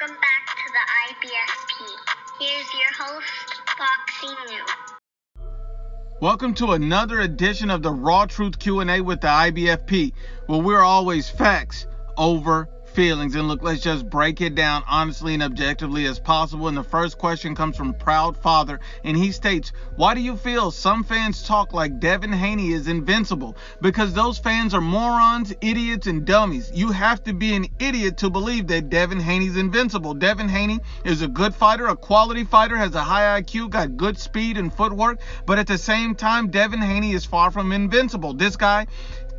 Welcome back to the IBFP. Here's your host, Boxing New. Welcome to another edition of the Raw Truth Q&A with the IBFP, where we're always facts over feelings. And look, let's just break it down honestly and objectively as possible. And the first question comes from Proud Father, and he states, why do you feel some fans talk like Devin Haney is invincible? Because those fans are morons, idiots, and dummies. You have to be an idiot to believe that Devin Haney's invincible. Devin Haney is a good fighter, a quality fighter, has a high IQ, got good speed and footwork, but at the same time, Devin Haney is far from invincible. This guy,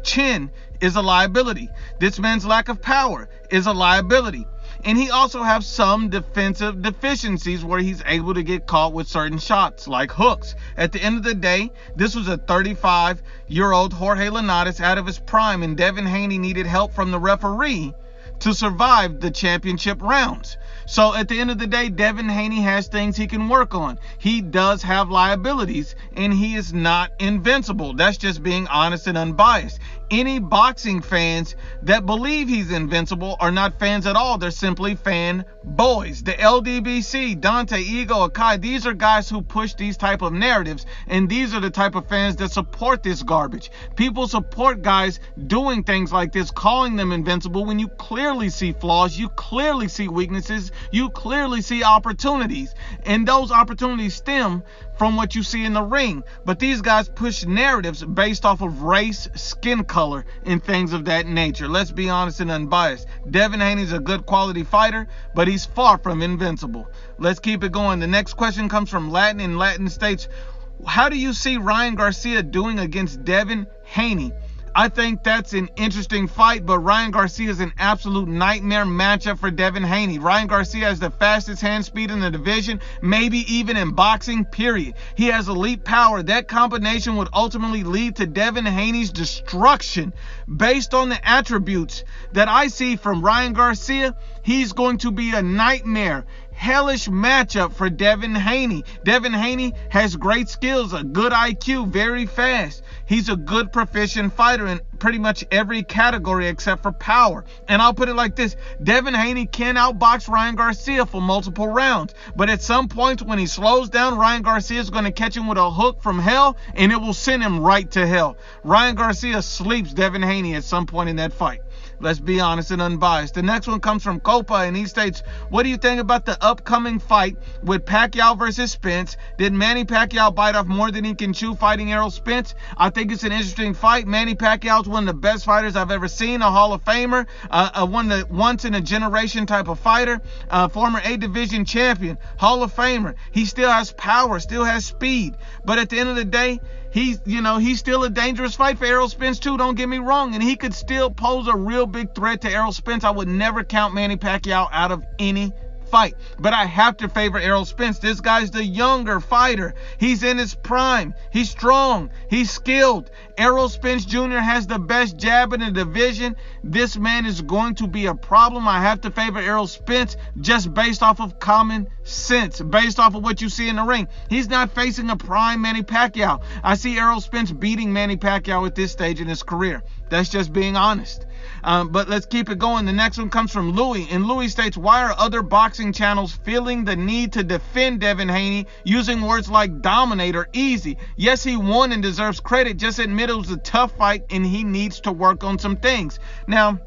chin, is a liability. This man's lack of power is a liability. And he also has some defensive deficiencies where he's able to get caught with certain shots, like hooks. At the end of the day, this was a 35-year-old Jorge Linares out of his prime, and Devin Haney needed help from the referee to survive the championship rounds. So at the end of the day, Devin Haney has things he can work on. He does have liabilities, and he is not invincible. That's just being honest and unbiased. Any boxing fans that believe he's invincible are not fans at all. They're simply fan boys. The LDBC, Dante, Ego, Akai, these are guys who push these type of narratives, and these are the type of fans that support this garbage. People support guys doing things like this, calling them invincible, when you clearly see flaws, you clearly see weaknesses, you clearly see opportunities, and those opportunities stem from what you see in the ring. But these guys push narratives based off of race, skin color, and things of that nature. Let's be honest and unbiased. Devin Haney's a good quality fighter, but he's far from invincible. Let's keep it going. The next question comes from Latin, and Latin states, how do you see Ryan Garcia doing against Devin Haney? I think that's an interesting fight, but Ryan Garcia is an absolute nightmare matchup for Devin Haney. Ryan Garcia has the fastest hand speed in the division, maybe even in boxing, period. He has elite power. That combination would ultimately lead to Devin Haney's destruction. Based on the attributes that I see from Ryan Garcia, he's going to be a nightmare, hellish matchup for Devin Haney. Devin Haney has great skills, a good IQ, very fast. He's a good proficient fighter in pretty much every category except for power. And I'll put it like this, Devin Haney can outbox Ryan Garcia for multiple rounds, but at some point when he slows down, Ryan Garcia is going to catch him with a hook from hell, and it will send him right to hell. Ryan Garcia sleeps Devin Haney at some point in that fight. Let's be honest and unbiased. The next one comes from Copa, and he states, what do you think about the upcoming fight with Pacquiao versus Spence? Did Manny Pacquiao bite off more than he can chew fighting Errol Spence? I think it's an interesting fight. Manny Pacquiao is one of the best fighters I've ever seen, a Hall of Famer, one of the once-in-a-generation type of fighter, former A-Division champion, Hall of Famer. He still has power, still has speed, but at the end of the day, he's still a dangerous fight for Errol Spence too, don't get me wrong, and he could still pose a real big threat to Errol Spence. I would never count Manny Pacquiao out of any fight, but I have to favor Errol Spence. This guy's the younger fighter. He's in his prime. He's strong. He's skilled. Errol Spence Jr. has the best jab in the division. This man is going to be a problem. I have to favor Errol Spence just based off of common sense, based off of what you see in the ring. He's not facing a prime Manny Pacquiao. I see Errol Spence beating Manny Pacquiao at this stage in his career. That's just being honest. But let's keep it going. The next one comes from Louis, and Louis states, why are other boxing channels feeling the need to defend Devin Haney using words like dominate or easy? Yes, he won and deserves credit. Just admit it was a tough fight and he needs to work on some things. Now,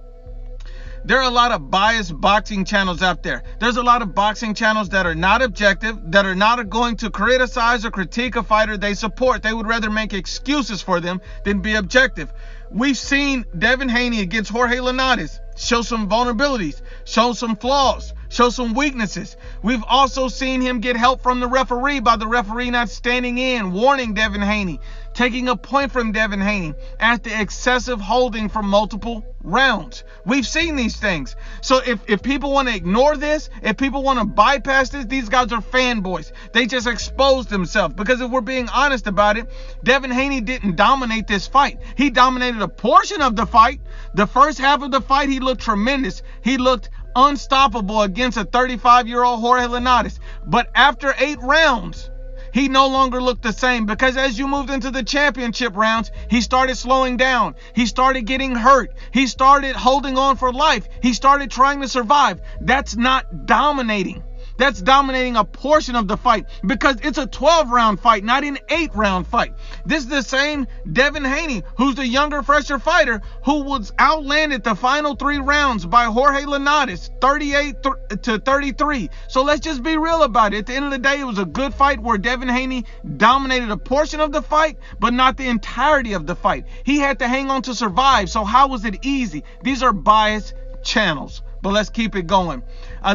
there are a lot of biased boxing channels out there. There's a lot of boxing channels that are not objective, that are not going to criticize or critique a fighter they support. They would rather make excuses for them than be objective. We've seen Devin Haney against Jorge Linares show some vulnerabilities, show some flaws, show some weaknesses. We've also seen him get help from the referee by the referee not standing in, warning Devin Haney, taking a point from Devin Haney after excessive holding for multiple rounds. We've seen these things. So if people want to ignore this, if people want to bypass this, these guys are fanboys. They just exposed themselves. Because if we're being honest about it, Devin Haney didn't dominate this fight. He dominated a portion of the fight. The first half of the fight, he looked tremendous. He looked unstoppable against a 35-year-old Jorge Linares. But after 8 rounds, he no longer looked the same, because as you moved into the championship rounds, he started slowing down. He started getting hurt. He started holding on for life. He started trying to survive. That's not dominating. That's dominating a portion of the fight, because it's a 12-round fight, not an 8-round fight. This is the same Devin Haney, who's the younger, fresher fighter, who was outlanded the final 3 rounds by Jorge Linares, 38-33. So let's just be real about it. At the end of the day, it was a good fight where Devin Haney dominated a portion of the fight, but not the entirety of the fight. He had to hang on to survive. So how was it easy? These are biased channels. But let's keep it going.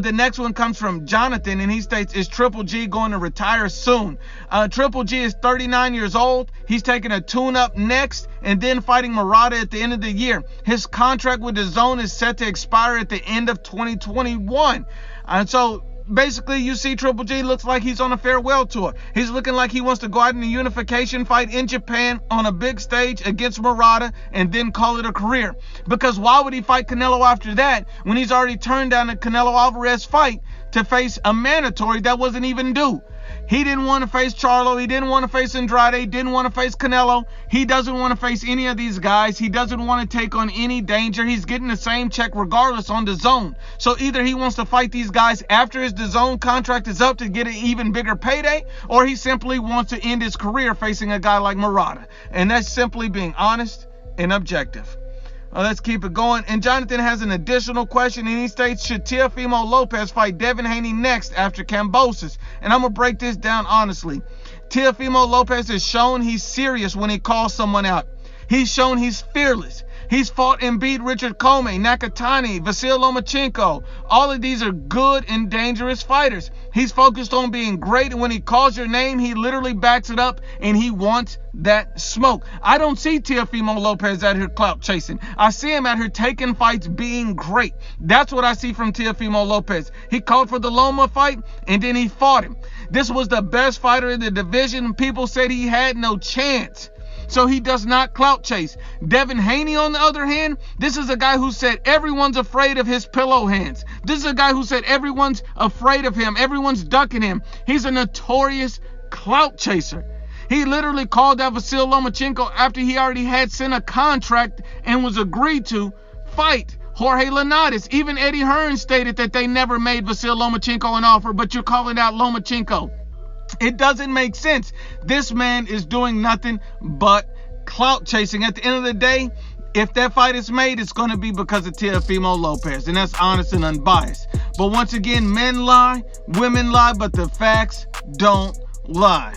The next one comes from Jonathan, and he states, is Triple G going to retire soon? Triple G is 39 years old. He's taking a tune-up next and then fighting Murata at the end of the year. His contract with DAZN is set to expire at the end of 2021. And so basically, you see Triple G looks like he's on a farewell tour. He's looking like he wants to go out in a unification fight in Japan on a big stage against Murata and then call it a career. Because why would he fight Canelo after that when he's already turned down a Canelo Alvarez fight to face a mandatory that wasn't even due? He didn't want to face Charlo. He didn't want to face Andrade. He didn't want to face Canelo. He doesn't want to face any of these guys. He doesn't want to take on any danger. He's getting the same check regardless on DAZN. So either he wants to fight these guys after his DAZN contract is up to get an even bigger payday, or he simply wants to end his career facing a guy like Murata. And that's simply being honest and objective. Let's keep it going. And Jonathan has an additional question, and he states, should Teofimo Lopez fight Devin Haney next after Kambosos? And I'm going to break this down honestly. Teofimo Lopez has shown he's serious when he calls someone out. He's shown he's fearless. He's fought and beat Richard Comey, Nakatani, Vasyl Lomachenko. All of these are good and dangerous fighters. He's focused on being great, and when he calls your name, he literally backs it up, and he wants that smoke. I don't see Teofimo Lopez out here clout chasing. I see him out here taking fights, being great. That's what I see from Teofimo Lopez. He called for the Loma fight, and then he fought him. This was the best fighter in the division. People said he had no chance. So he does not clout chase. Devin Haney, on the other hand, this is a guy who said everyone's afraid of his pillow hands. This is a guy who said everyone's afraid of him. Everyone's ducking him. He's a notorious clout chaser. He literally called out Vasyl Lomachenko after he already had sent a contract and was agreed to fight Jorge Linares. Even Eddie Hearn stated that they never made Vasyl Lomachenko an offer, but you're calling out Lomachenko. It doesn't make sense. This man is doing nothing but clout chasing. At the end of the day, if that fight is made, it's going to be because of Teofimo Lopez, and that's honest and unbiased. But once again, men lie, women lie, but the facts don't lie.